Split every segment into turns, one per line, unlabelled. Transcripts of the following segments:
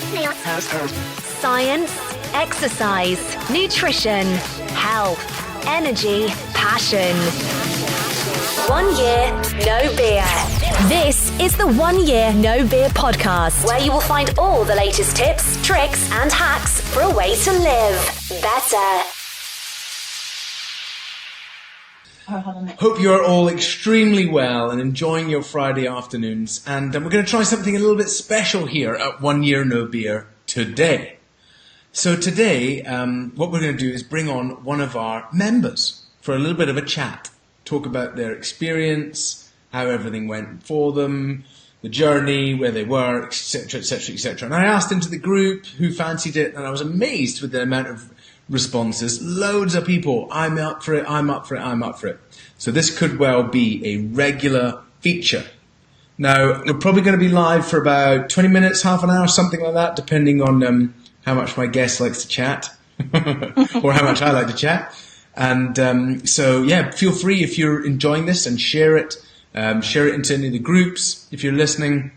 Science, exercise, nutrition, health, energy, passion. 1 year, no beer. This is the 1 year no beer podcast, where you will find all the latest tips, tricks, and hacks for a way to live better.
Hope you are all extremely well and enjoying your Friday afternoons. And we're going to try something a little bit special here at 1 year no beer today. So today, what we're going to do is bring on one of our members for a little bit of a chat. Talk about their experience, how everything went for them, the journey, where they were, etc., etc., etc. And I asked into the group who fancied it, and I was amazed with the amount of responses. Loads of people, I'm up for it, I'm up for it, I'm up for it. So this could well be a regular feature. Now, we're probably going to be live for about 20 minutes, half an hour, something like that, depending on how much my guest likes to chat or how much I like to chat. And so, yeah, feel free if you're enjoying this and share it into any of the groups if you're listening,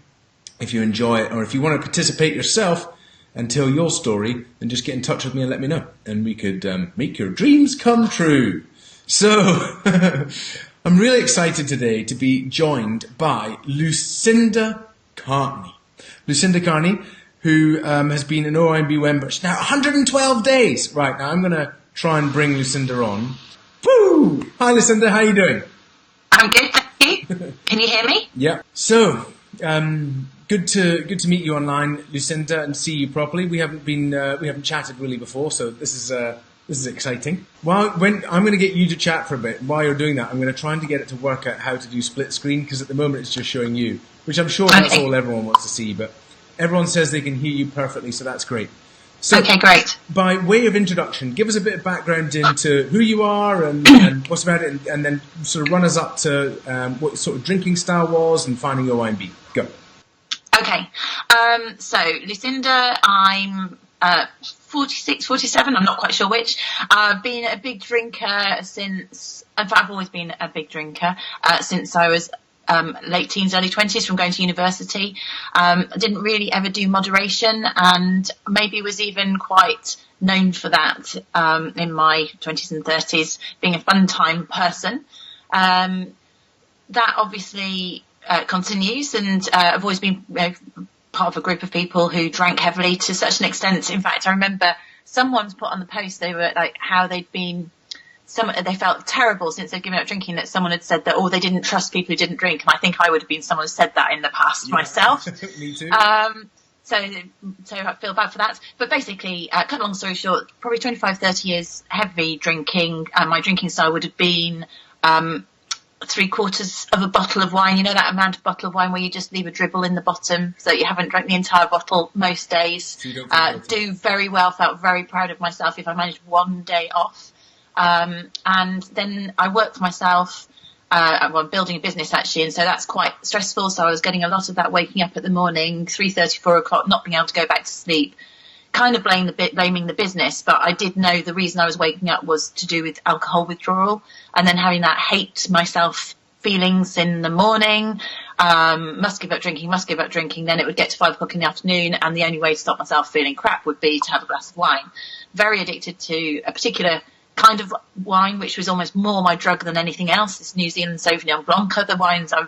if you enjoy it, or if you want to participate yourself and tell your story, then just get in touch with me and let me know. And we could make your dreams come true. So, I'm really excited today to be joined by Lucinda Carney. Lucinda Carney, who has been an OYNB member now 112 days. Right, now I'm going to try and bring Lucinda on. Woo! Hi Lucinda, how are you doing?
I'm good, thank you. Can you hear me?
Yeah. So, good to meet you online, Lucinda, and see you properly. We haven't chatted really before, so this is exciting. I'm going to get you to chat for a bit. While you're doing that, I'm going to try and get it to work out how to do split screen, because at the moment it's just showing you, which I'm sure that's all everyone wants to see, but everyone says they can hear you perfectly, so that's great. So,
okay, great.
By way of introduction, give us a bit of background into who you are and what's about it, and then sort of run us up to what sort of drinking style was and finding OYNB. Go.
Okay. So, Lucinda, I'm 46, 47, I'm not quite sure which. I've been a big drinker since, in fact, I've always been a big drinker since I was late teens, early 20s, from going to university. I didn't really ever do moderation, and maybe was even quite known for that in my 20s and 30s, being a fun time person. That obviously continues, and I've always been part of a group of people who drank heavily to such an extent. In fact, I remember someone's put on the post, they were like, how they'd been, they felt terrible since they'd given up drinking, that someone had said that, they didn't trust people who didn't drink. And I think I would have been someone who said that in the past myself.
Me too.
So I feel bad for that. But basically, cut a long story short, probably 25, 30 years heavy drinking. My drinking style would have been 3/4 of a bottle of wine. You know that amount of bottle of wine where you just leave a dribble in the bottom so that you haven't drank the entire bottle most days. So do very well, felt very proud of myself if I managed one day off. And then I worked for myself, I'm building a business actually, and so that's quite stressful. So I was getting a lot of that waking up at the morning, 3:30, 4 o'clock, not being able to go back to sleep, kind of blaming the business. But I did know the reason I was waking up was to do with alcohol withdrawal, and then having that hate myself feelings in the morning, must give up drinking. Then it would get to 5 o'clock in the afternoon, and the only way to stop myself feeling crap would be to have a glass of wine. Very addicted to a particular kind of wine, which was almost more my drug than anything else. This New Zealand Sauvignon Blanc. Other wines I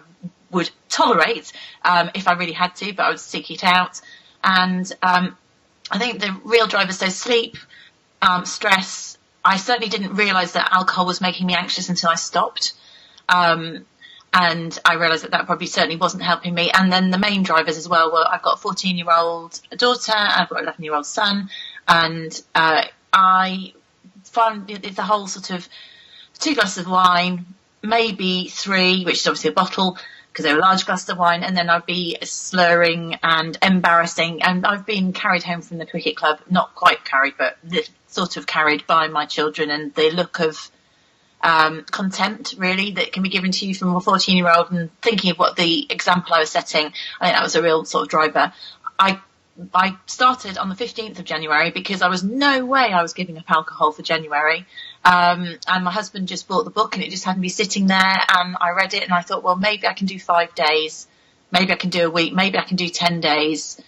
would tolerate if I really had to, but I would seek it out. And I think the real drivers, so sleep, stress. I certainly didn't realise that alcohol was making me anxious until I stopped. And I realised that probably certainly wasn't helping me. And then the main drivers as well were, I've got a 14-year-old daughter, I've got an 11-year-old son, and I found it's a whole sort of 2 glasses of wine, maybe 3, which is obviously a bottle, because they were large glasses of wine, and then I'd be slurring and embarrassing. And I've been carried home from the cricket club, not quite carried, but sort of carried by my children, and the look of contempt, really, that can be given to you from a 14-year-old, and thinking of what the example I was setting, I think that was a real sort of driver. I started on the 15th of January because I was no way I was giving up alcohol for January. And my husband just bought the book, and it just had me sitting there, and I read it, and I thought, well, maybe I can do 5 days, maybe I can do a week, maybe I can do 10 days.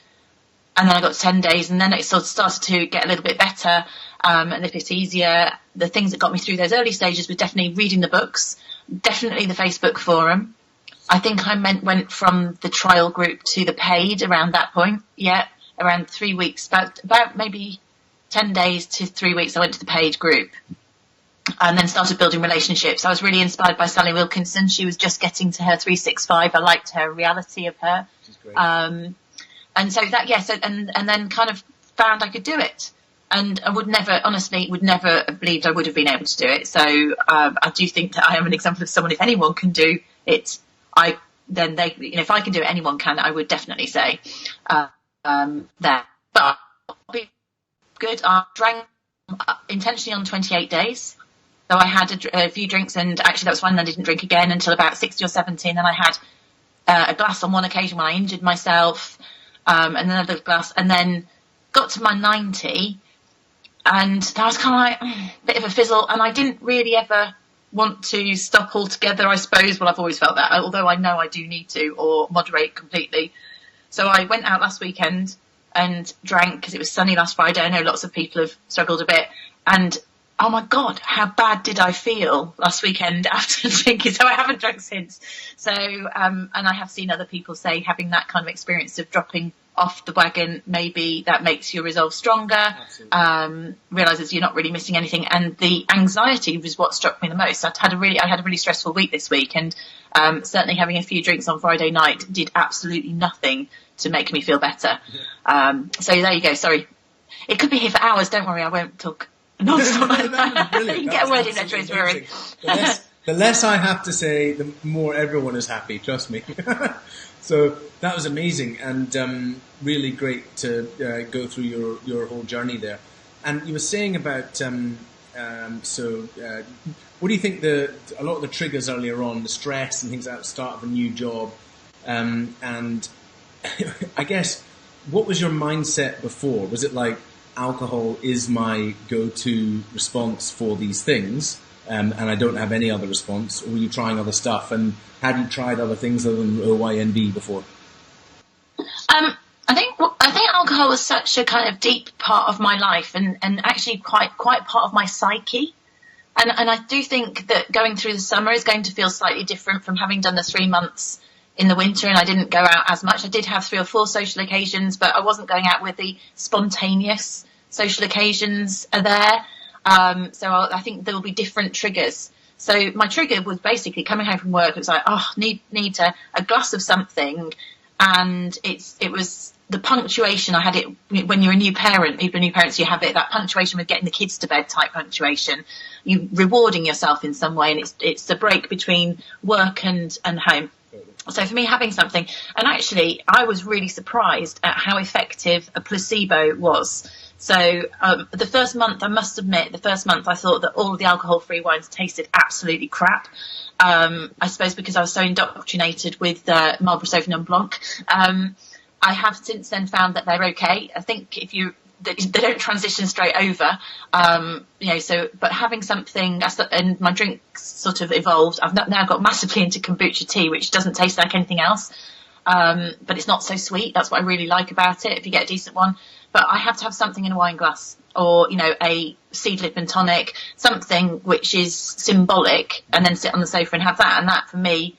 And then I got to 10 days, and then it sort of started to get a little bit better and a bit easier. The things that got me through those early stages were definitely reading the books, definitely the Facebook forum. I think I went from the trial group to the paid around that point. Yeah, around 3 weeks, about maybe 10 days to 3 weeks, I went to the paid group. And then started building relationships. I was really inspired by Sally Wilkinson. She was just getting to her 365. I liked her reality of her.
She's great.
And so that, yes, and then kind of found I could do it. And I would never have believed I would have been able to do it. So I do think that I am an example of someone, if anyone can do it, if I can do it, anyone can, I would definitely say that. But I'll be good. I drank intentionally on 28 days. So I had a few drinks, and actually that was fine. I didn't drink again until about 60 or 70. And then I had a glass on one occasion when I injured myself, and another glass, and then got to my 90, and that was kind of like a bit of a fizzle. And I didn't really ever want to stop altogether, I suppose. Well, I've always felt that, although I know I do need to, or moderate completely. So I went out last weekend and drank because it was sunny last Friday. I know lots of people have struggled a bit, and oh my God, how bad did I feel last weekend after drinking? So I haven't drunk since. So, and I have seen other people say having that kind of experience of dropping off the wagon, maybe that makes your resolve stronger, realises you're not really missing anything. And the anxiety was what struck me the most. I had a really stressful week this week, and certainly having a few drinks on Friday night did absolutely nothing to make me feel better. So there you go. Sorry. It could be here for hours. Don't worry, I won't talk. No,
Brilliant.
You get a word in there,
The less I have to say, the more everyone is happy, trust me. So that was amazing, and really great to go through your whole journey there. And you were saying about, what do you think a lot of the triggers earlier on, the stress and things at the start of a new job, and I guess, what was your mindset before? Was it like, alcohol is my go-to response for these things, and I don't have any other response? Or were you trying other stuff, and had you tried other things other than OYNB before?
I think alcohol was such a kind of deep part of my life, and actually quite part of my psyche. And I do think that going through the summer is going to feel slightly different from having done the 3 months in the winter, and I didn't go out as much. I did have 3 or 4 social occasions, but I wasn't going out with the spontaneous social occasions are there. So I think there will be different triggers. So my trigger was basically coming home from work. It was like, need a glass of something. And it was the punctuation. I had it when you're a new parent, people are new parents, you have that punctuation with getting the kids to bed type punctuation. You rewarding yourself in some way. And it's the break between work and home. So for me, having something, and actually I was really surprised at how effective a placebo was. So the first month, I must admit, I thought that all of the alcohol-free wines tasted absolutely crap. I suppose because I was so indoctrinated with Marlborough Sauvignon Blanc. I have since then found that they're okay. I think they don't transition straight over, but having something, and my drinks sort of evolved. I've now got massively into kombucha tea, which doesn't taste like anything else, but it's not so sweet. That's what I really like about it, if you get a decent one. But I have to have something in a wine glass, or, a seed lip and tonic, something which is symbolic, and then sit on the sofa and have that. And that, for me,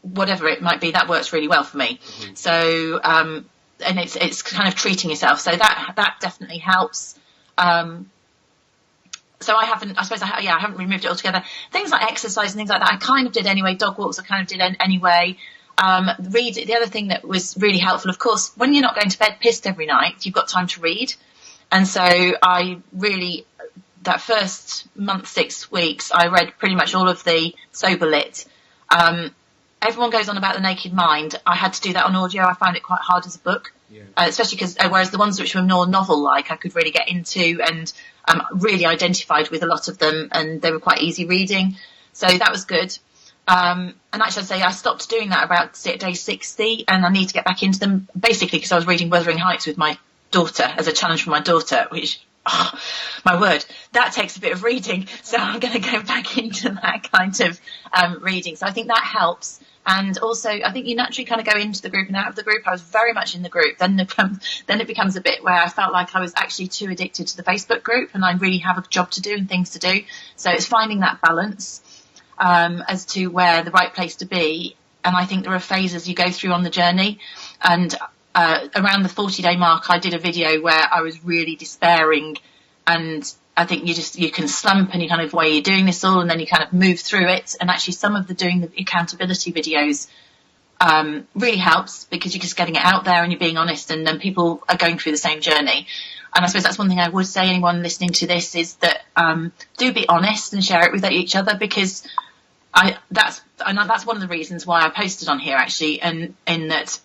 whatever it might be, that works really well for me. Mm-hmm. So, and it's kind of treating yourself. So that definitely helps. So I haven't removed it altogether. Things like exercise and things like that, I kind of did anyway. Dog walks, I kind of did anyway. The other thing that was really helpful, of course, when you're not going to bed pissed every night, you've got time to read. And so that first month, 6 weeks, I read pretty much all of the Sober Lit. Everyone goes on about The Naked Mind. I had to do that on audio. I found it quite hard as a book, especially because whereas the ones which were more novel-like, I could really get into and really identified with a lot of them, and they were quite easy reading. So that was good. And actually, I'd say I stopped doing that about day 60, and I need to get back into them, basically because I was reading Wuthering Heights with my daughter as a challenge for my daughter, which, my word, that takes a bit of reading. So I'm going to go back into that kind of reading. So I think that helps. And also, I think you naturally kind of go into the group and out of the group. I was very much in the group. Then it becomes a bit where I felt like I was actually too addicted to the Facebook group, and I really have a job to do and things to do. So it's finding that balance as to where the right place to be. And I think there are phases you go through on the journey. And around the 40-day mark, I did a video where I was really despairing, and I think you can slump and you kind of, why are you doing this all? And then you kind of move through it. And actually some of doing the accountability videos really helps, because you're just getting it out there and you're being honest, and then people are going through the same journey. And I suppose that's one thing I would say, anyone listening to this, is that do be honest and share it with each other, because that's one of the reasons why I posted on here, actually, and in that,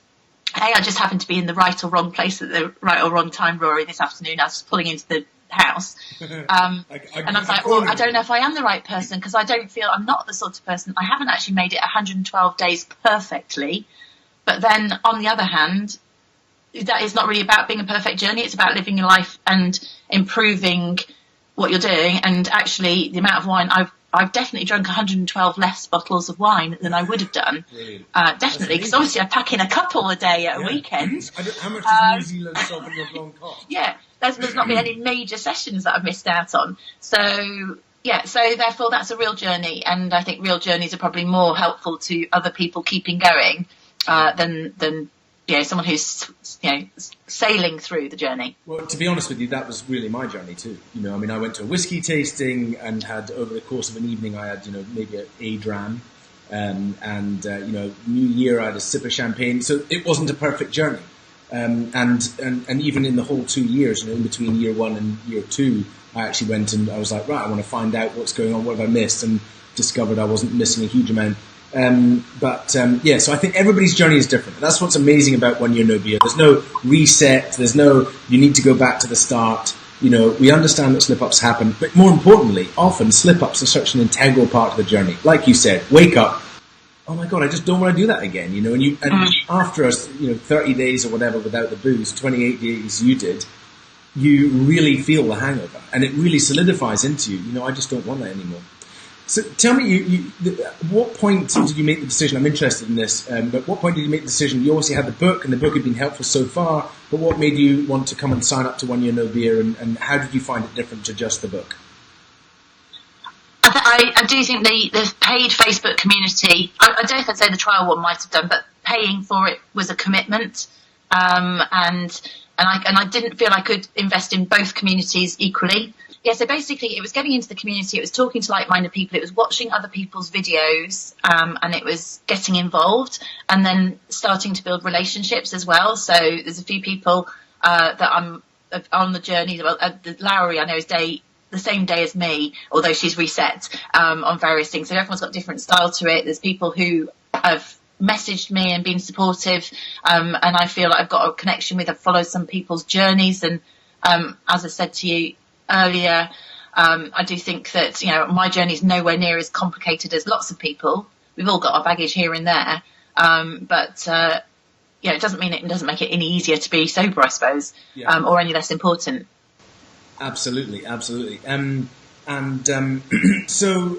I just happened to be in the right or wrong place at the right or wrong time, Rory, this afternoon. I was pulling into the house, and I was like, well, I don't know if I am the right person, because I'm not the sort of person, I haven't actually made it 112 days perfectly. But then on the other hand, that is not really about being a perfect journey. It's about living your life and improving what you're doing. And actually the amount of wine I've definitely drunk 112 less bottles of wine than I would have done. Definitely, because obviously I pack in a couple a day at a weekend.
How much does New Zealand Sauvignon Blanc cost?
Yeah, there's not been any major sessions that I've missed out on. So therefore that's a real journey, and I think real journeys are probably more helpful to other people keeping going than someone who's sailing through the journey.
Well, to be honest with you, that was really my journey too. I went to a whiskey tasting and had, over the course of an evening, I had maybe a dram, and New Year I had a sip of champagne. So it wasn't a perfect journey, and even in the whole 2 years, in between year 1 and year 2, I actually went and I was like, right, I want to find out what's going on, what have I missed, and discovered I wasn't missing a huge amount. So I think everybody's journey is different. That's what's amazing about 1 Year No Beer. There's no reset. There's no, you need to go back to the start. We understand that slip-ups happen, but more importantly, often slip-ups are such an integral part of the journey. Like you said, wake up. Oh my God, I just don't want to do that again, and after 30 days or whatever without the booze, 28 days you did, you really feel the hangover, and it really solidifies into you. I just don't want that anymore. So tell me, what point did you make the decision? I'm interested in this, but what point did you make the decision? You obviously had the book, and the book had been helpful so far, but what made you want to come and sign up to 1 Year No Beer, and how did you find it different to just the book?
I do think the paid Facebook community, I don't know if I'd say the trial one might have done, but paying for it was a commitment, and I didn't feel I could invest in both communities equally. Yeah, so basically it was getting into the community, it was talking to like-minded people, it was watching other people's videos, and it was getting involved, and then starting to build relationships as well. So there's a few people that I'm on the journey. Well, Lowry, I know, is the same day as me, although she's reset on various things. So everyone's got different style to it. There's people who have messaged me and been supportive, and I feel like I've got a connection with. I've followed some people's journeys, and as I said to you earlier, I do think that my journey is nowhere near as complicated as lots of people. We've all got our baggage here and there, but it doesn't mean it doesn't make it any easier to be sober, I suppose, or any less important.
Absolutely. So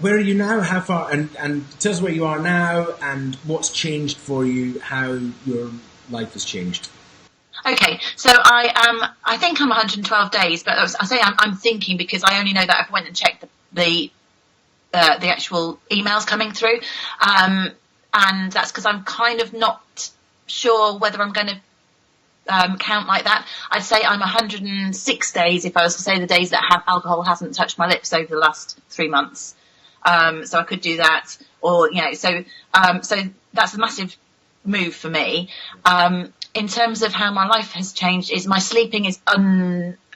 where are you now? How far? And tell us where you are now and what's changed for you, how your life has changed.
Okay, so I think I'm 112 days, but I say I'm thinking because I only know that I've went and checked the actual emails coming through, and that's because I'm kind of not sure whether I'm going to count like that. I'd say I'm 106 days if I was to say the days that alcohol hasn't touched my lips over the last 3 months. So I could do that, or so that's a massive move for me. In terms of how my life has changed, is my sleeping is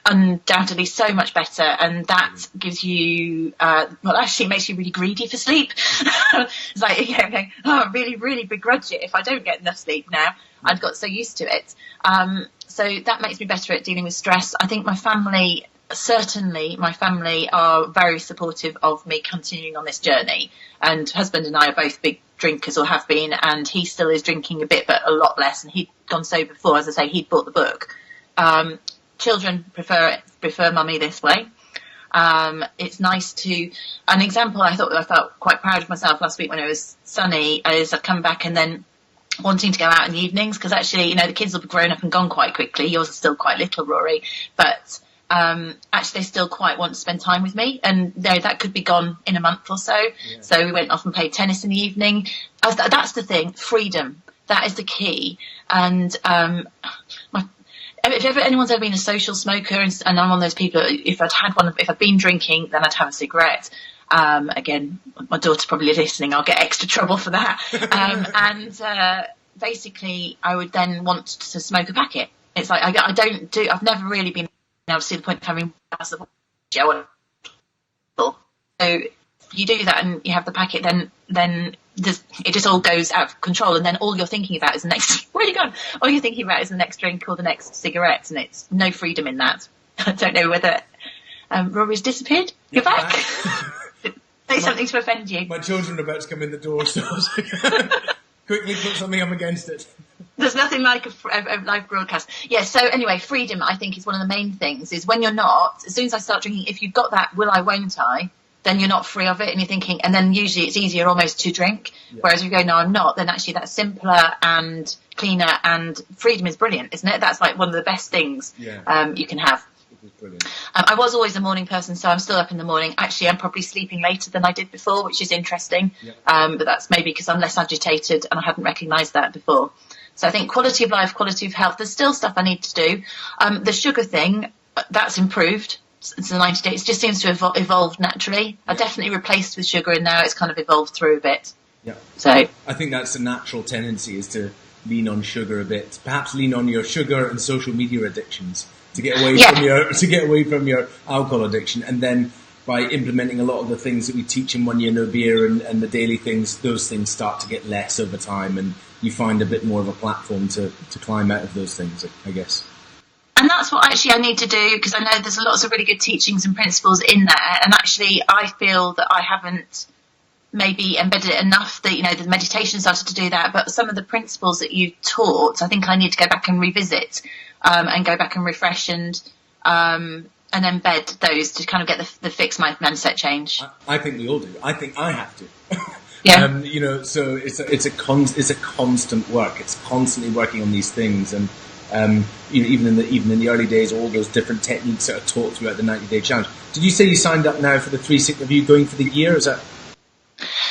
undoubtedly so much better, and that gives you actually makes you really greedy for sleep. It's like I really, really begrudge it if I don't get enough sleep now. I've got so used to it. So that makes me better at dealing with stress. I think my family are very supportive of me continuing on this journey, and husband and I are both big drinkers, or have been, and he still is drinking a bit but a lot less, and he'd gone sober before. As I say, he'd bought the book. Children prefer mummy this way, It's nice to, an example I felt quite proud of myself last week when it was sunny is I've come back and then wanting to go out in the evenings, because actually, the kids will be grown up and gone quite quickly. Yours are still quite little, Rory, but actually they still quite want to spend time with me, and that could be gone in a month or so. Yeah. So we went off and played tennis in the evening. That's the thing, freedom. That is the key. And if anyone's ever been a social smoker, and I'm one of those people, if I'd been drinking, then I'd have a cigarette. Again, my daughter's probably listening, I'll get extra trouble for that. Basically, I would then want to smoke a packet. It's like, I've never really been able to see the point of having a glass of wine. So if you do that and you have the packet, then it just all goes out of control, and then all you're thinking about is the next. Where are you going? All you're thinking about is the next drink or the next cigarette, and it's no freedom in that. I don't know whether Rory's disappeared. You're back. Say something to offend you.
My children are about to come in the door, so I was quickly put something up against it.
There's nothing like a live broadcast. Yeah, so anyway, freedom, I think, is one of the main things, is when you're not, as soon as I start drinking, if you've got that will I, won't I, then you're not free of it, and you're thinking, and then usually it's easier almost to drink, whereas if you go, no, I'm not, then actually that's simpler and cleaner, and freedom is brilliant, isn't it? That's like one of the best things you can have.
Brilliant.
I was always a morning person, so I'm still up in the morning. Actually, I'm probably sleeping later than I did before, which is interesting. But that's maybe because I'm less agitated and I hadn't recognised that before. So I think quality of life, quality of health, there's still stuff I need to do. The sugar thing, that's improved since the 90 days. It just seems to have evolved naturally. I definitely replaced with sugar, and now it's kind of evolved through a bit.
Yeah.
So
I think that's a natural tendency, is to lean on sugar a bit. Perhaps lean on your sugar and social media addictions to get away from your alcohol addiction, and then by implementing a lot of the things that we teach in 1 Year No Beer and the daily things, those things start to get less over time, and you find a bit more of a platform to climb out of those things, I guess.
And that's what actually I need to do, because I know there's lots of really good teachings and principles in there, and actually I feel that I haven't maybe embedded it enough that, the meditation started to do that, but some of the principles that you taught, I think I need to go back and revisit, and go back and refresh and embed those to kind of get the fix my mindset change.
I think we all do. I think I have to.
Yeah.
So it's a constant work. It's constantly working on these things, and even in the early days, all those different techniques that are taught throughout the 90-day challenge. Did you say you signed up now for the 365? Are you going for the year? Is that?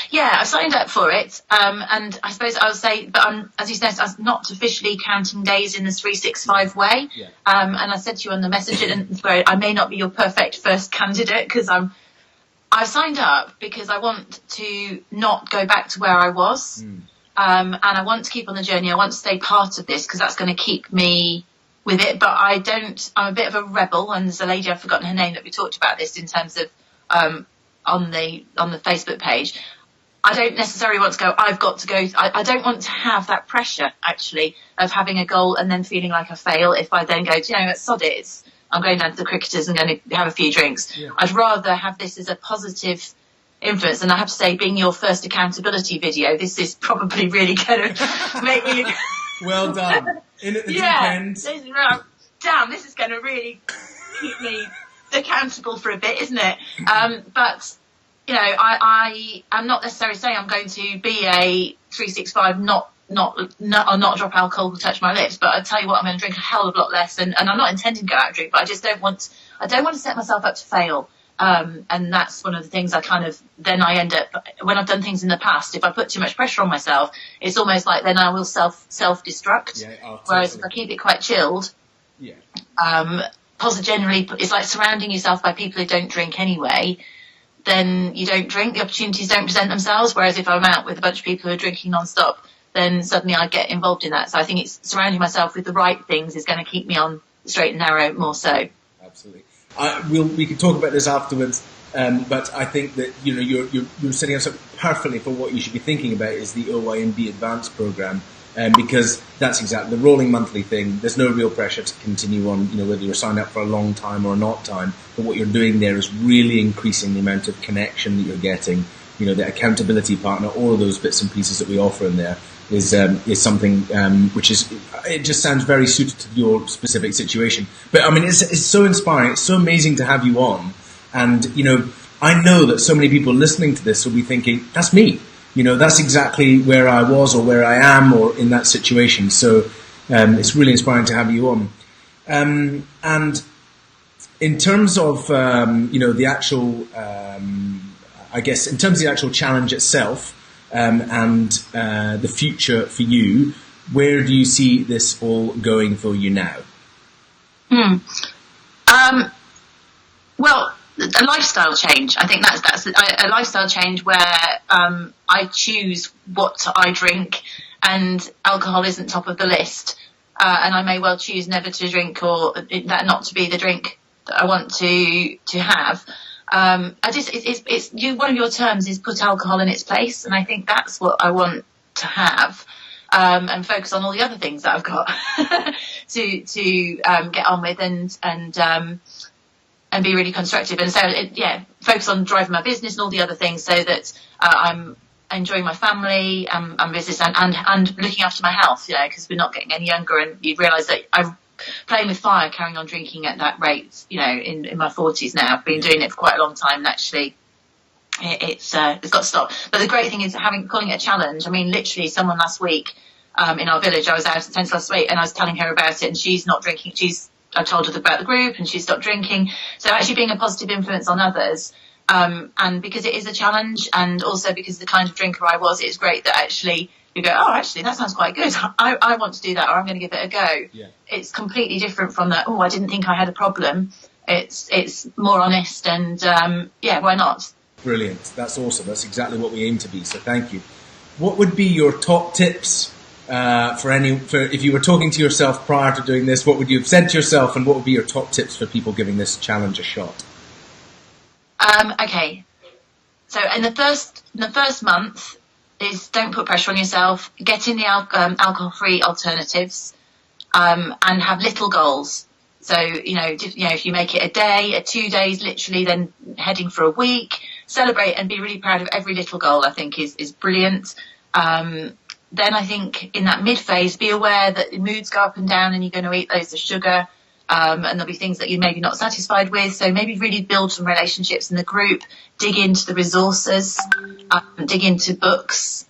Yeah, I signed up for it, and I suppose I would say, but as you said, I'm not officially counting days in the 365 way.
Yeah.
And I said to you on the message, and I may not be your perfect first candidate, because I signed up because I want to not go back to where I was, and I want to keep on the journey. I want to stay part of this, because that's going to keep me with it. But I'm a bit of a rebel, and there's a lady, I've forgotten her name, that we talked about this in terms of on the Facebook page. I don't necessarily want to go, I've got to go. I don't want to have that pressure, actually, of having a goal and then feeling like I fail if I then go, sod it, I'm going down to the cricketers and going to have a few drinks. Yeah. I'd rather have this as a positive influence. And I have to say, being your first accountability video, this is probably really going to make me...
Well done. In at the deep end.
Damn, this is going to really keep me accountable for a bit, isn't it? But... I'm not necessarily saying I'm going to be a 365, not drop alcohol, touch my lips, but I tell you what, I'm going to drink a hell of a lot less, and I'm not intending to go out and drink, but I just don't want to set myself up to fail, and that's one of the things I I end up, when I've done things in the past, if I put too much pressure on myself, it's almost like then I will self-destruct, whereas if I keep it quite chilled, generally, it's like surrounding yourself by people who don't drink anyway, then you don't drink, the opportunities don't present themselves, whereas if I'm out with a bunch of people who are drinking non-stop, then suddenly I get involved in that. So I think it's surrounding myself with the right things is going to keep me on the straight and narrow more so.
Absolutely. We can talk about this afterwards, but I think that you're setting us up perfectly for what you should be thinking about is the OYNB Advanced Programme, because that's exactly the rolling monthly thing. There's no real pressure to continue on, whether you're signed up for a long time or not time. But what you're doing there is really increasing the amount of connection that you're getting. The accountability partner, all of those bits and pieces that we offer in there is something which is, it just sounds very suited to your specific situation. But I mean, it's so inspiring. It's so amazing to have you on. And, I know that so many people listening to this will be thinking, that's me. That's exactly where I was or where I am or in that situation. So it's really inspiring to have you on. And in terms of, the actual, I guess, in terms of the actual challenge itself and the future for you, where do you see this all going for you now?
Well, a lifestyle change. I think that's a lifestyle change where I choose what I drink, and alcohol isn't top of the list. And I may well choose never to drink, or that not to be the drink that I want to have. One of your terms is put alcohol in its place, and I think that's what I want to have. And focus on all the other things that I've got to get on with and be really constructive. And so, focus on driving my business and all the other things so that I'm enjoying my family and business and looking after my health, because we're not getting any younger, and you realise that I'm playing with fire, carrying on drinking at that rate, in my 40s now. I've been doing it for quite a long time, and actually it's got to stop. But the great thing is calling it a challenge. I mean, literally someone last week in our village, I was out at Tense last week and I was telling her about it, and she's not drinking. I told her about the group and she stopped drinking. So actually being a positive influence on others, and because it is a challenge, and also because the kind of drinker I was, it's great that actually you go, oh, actually that sounds quite good. I want to do that, or I'm going to give it a go. Yeah. It's completely different from that, I didn't think I had a problem. It's more honest, and why not?
Brilliant. That's awesome. That's exactly what we aim to be. So thank you. What would be your top tips for if you were talking to yourself prior to doing this? What would you have said to yourself, and what would be your top tips for people giving this challenge a shot?
Okay. So in the first month is don't put pressure on yourself. Get in the alcohol-free alternatives, and have little goals. So, if you make it a day, 2 days, literally, then heading for a week, celebrate and be really proud of every little goal, I think is brilliant. Then I think in that mid phase, be aware that the moods go up and down, and you're going to eat loads of sugar, and there'll be things that you're maybe not satisfied with. So maybe really build some relationships in the group, dig into the resources, dig into books.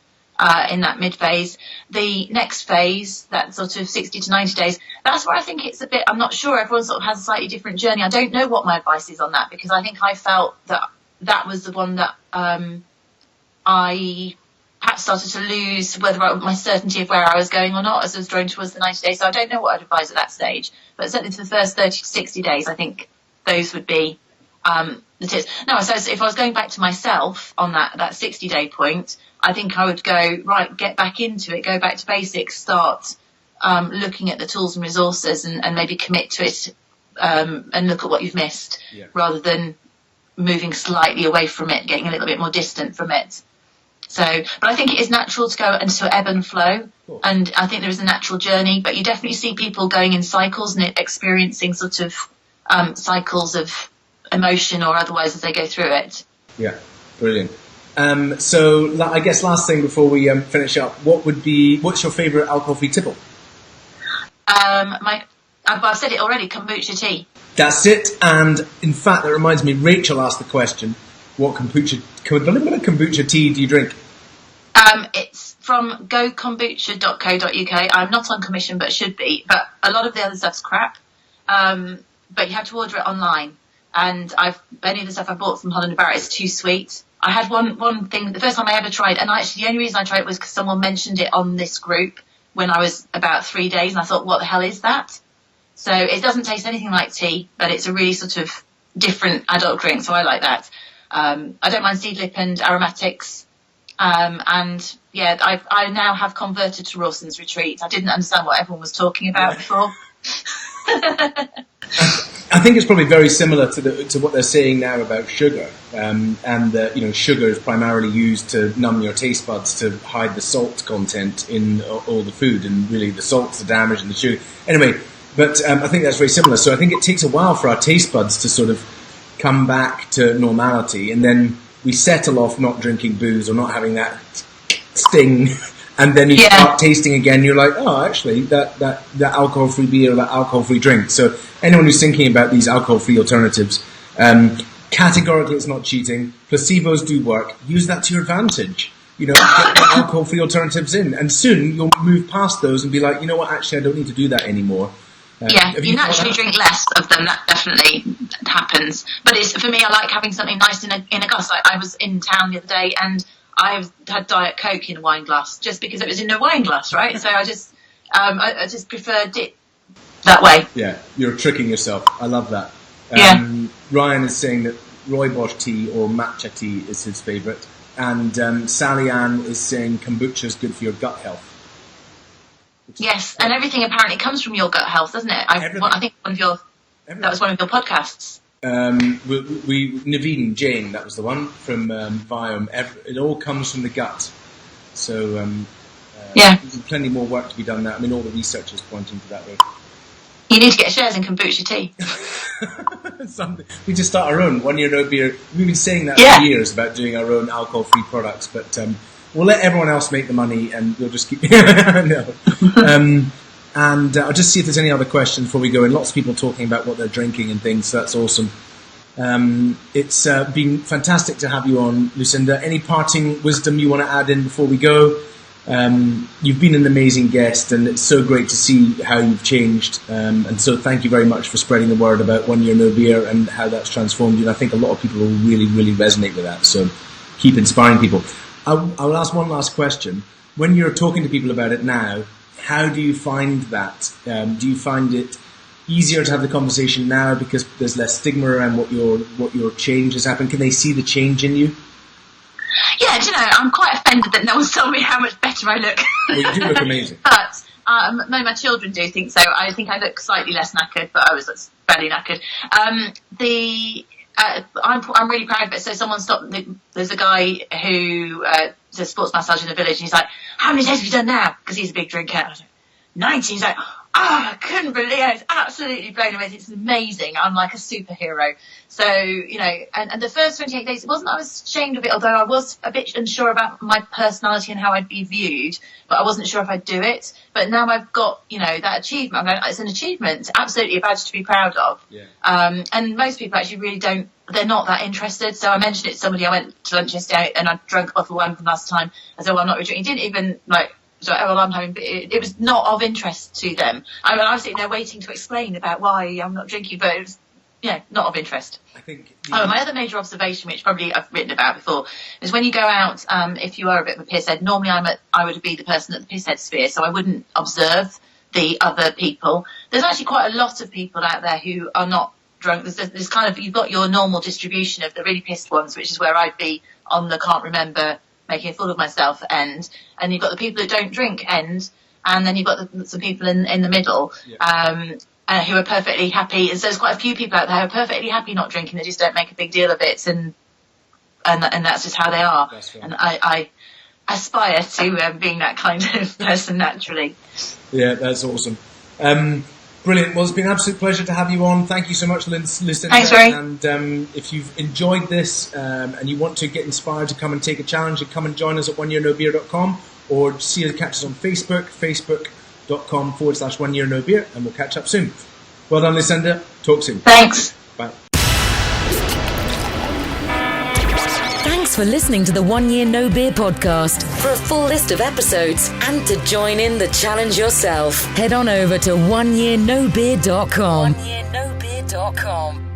In that mid phase. The next phase, that sort of 60 to 90 days, that's where I think it's a bit, I'm not sure, everyone sort of has a slightly different journey. I don't know what my advice is on that, because I think I felt that was the one that I perhaps started to lose my certainty of where I was going or not as I was drawing towards the 90 days. So I don't know what I'd advise at that stage, but certainly to the first 30 to 60 days, I think those would be the tips. No, so if I was going back to myself on that 60-day point, I think I would go, right, get back into it, go back to basics, start looking at the tools and resources and maybe commit to it, and look at what you've missed, rather than moving slightly away from it, getting a little bit more distant from it. So, but I think it is natural to go into ebb and flow, and I think there is a natural journey, but you definitely see people going in cycles and experiencing sort of cycles of emotion or otherwise as they go through it. Yeah,
brilliant. So I guess last thing before we finish up, what's your favourite alcohol-free tipple?
I've said it already, kombucha tea.
That's it. And in fact, that reminds me, Rachel asked the question, what kombucha tea do you drink?
It's from gokombucha.co.uk. I'm not on commission, but should be. But a lot of the other stuff's crap. But you have to order it online. And any of the stuff I bought from Holland & Barrett is too sweet. I had one thing, the first time I ever tried, and actually the only reason I tried it was because someone mentioned it on this group when I was about 3 days, and I thought, what the hell is that? So it doesn't taste anything like tea, but it's a really sort of different adult drink, so I like that. I don't mind seedlip and aromatics, and yeah, I now have converted to Rawson's Retreat. I didn't understand what everyone was talking about before.
I think it's probably very similar to what they're saying now about sugar, and that sugar is primarily used to numb your taste buds to hide the salt content in all the food, and really the salt's the damage and the sugar. Anyway, but I think that's very similar. So I think it takes a while for our taste buds to sort of come back to normality, and then we settle off not drinking booze or not having that sting. And then you start tasting again, you're like, oh, actually, that alcohol-free beer or that alcohol-free drink. So anyone who's thinking about these alcohol-free alternatives, Categorically, it's not cheating. Placebos do work. Use that to your advantage. Get the alcohol-free alternatives in. And soon you'll move past those and be like, you know what, actually I don't need to do that anymore.
You naturally drink less of them. That definitely happens. But for me, I like having something nice in a glass. I was in town the other day and I had Diet Coke in a wine glass just because it was in a wine glass, right? So I just preferred it that way.
Yeah, you're tricking yourself. I love that. Ryan is saying that rooibos tea or matcha tea is his favourite. And Sally Ann is saying kombucha is good for your gut health.
Yes, and everything apparently comes from your gut health, doesn't it? I think that was one of your podcasts.
Naveen Jane, that was the one from Viome. It all comes from the gut. So there's plenty more work to be done there. I mean, all the research is pointing to that way.
You need to get shares in kombucha tea.
We just start our own 1 year no beer. We've been saying that for years about doing our own alcohol-free products, but we'll let everyone else make the money, and we'll just keep. No. And I'll just see if there's any other questions before we go in. Lots of people talking about what they're drinking and things, so that's awesome. It's been fantastic to have you on, Lucinda. Any parting wisdom you want to add in before we go? You've been an amazing guest, and it's so great to see how you've changed. And so thank you very much for spreading the word about 1 year no beer and how that's transformed you. And I think a lot of people will really, really resonate with that. So keep inspiring people. I'll ask one last question. When you're talking to people about it now, how do you find that? Do you find it easier to have the conversation now because there's less stigma around what your change has happened? Can they see the change in you?
Yeah, I'm quite offended that no one's told me how much better I look.
Well, you do look amazing.
But no, my children do think so. I think I look slightly less knackered, but I was fairly knackered. I'm really proud of it. So someone stopped. There's a guy who does a sports massage in the village, and he's like, "How many days have you done now?" Because he's a big drinker. I was like, 90. He's like, I couldn't believe it. I was absolutely blown away. It's amazing. I'm like a superhero. So, and the first 28 days, it wasn't that I was ashamed of it, although I was a bit unsure about my personality and how I'd be viewed, but I wasn't sure if I'd do it. But now I've got, that achievement. I'm going, it's an achievement, absolutely a badge to be proud of. Yeah. And most people actually really don't, they're not that interested. So I mentioned it to somebody. I went to lunch yesterday and I drank a bottle of wine from last time. I said, well, I'm not really drinking. He didn't even so, I'm having. It was not of interest to them. I was sitting there waiting to explain about why I'm not drinking, but it was, not of interest.
I think.
My other major observation, which probably I've written about before, is when you go out. If you are a bit of a pisshead, normally I would be the person at the pisshead sphere, so I wouldn't observe the other people. There's actually quite a lot of people out there who are not drunk. There's kind of, you've got your normal distribution of the really pissed ones, which is where I'd be on the can't remember, making a fool of myself end, and you've got the people that don't drink end, and then you've got some people in the middle who are perfectly happy. And so there's quite a few people out there who are perfectly happy not drinking. They just don't make a big deal of it, and that's just how they are. Right. And I aspire to being that kind of person naturally.
Yeah, that's awesome. Brilliant. Well, it's been an absolute pleasure to have you on. Thank you so much, Lucinda.
Thanks, Ray.
And if you've enjoyed this and you want to get inspired to come and take a challenge, come and join us at oneyearnobeer.com or catch us on Facebook, facebook.com/oneyearnobeer, and we'll catch up soon. Well done, Lucinda. Talk soon.
Thanks.
Bye.
Thanks for listening to the 1 Year No Beer podcast. For a full list of episodes and to join in the challenge yourself, head on over to oneyearnobeer.com. oneyearnobeer.com.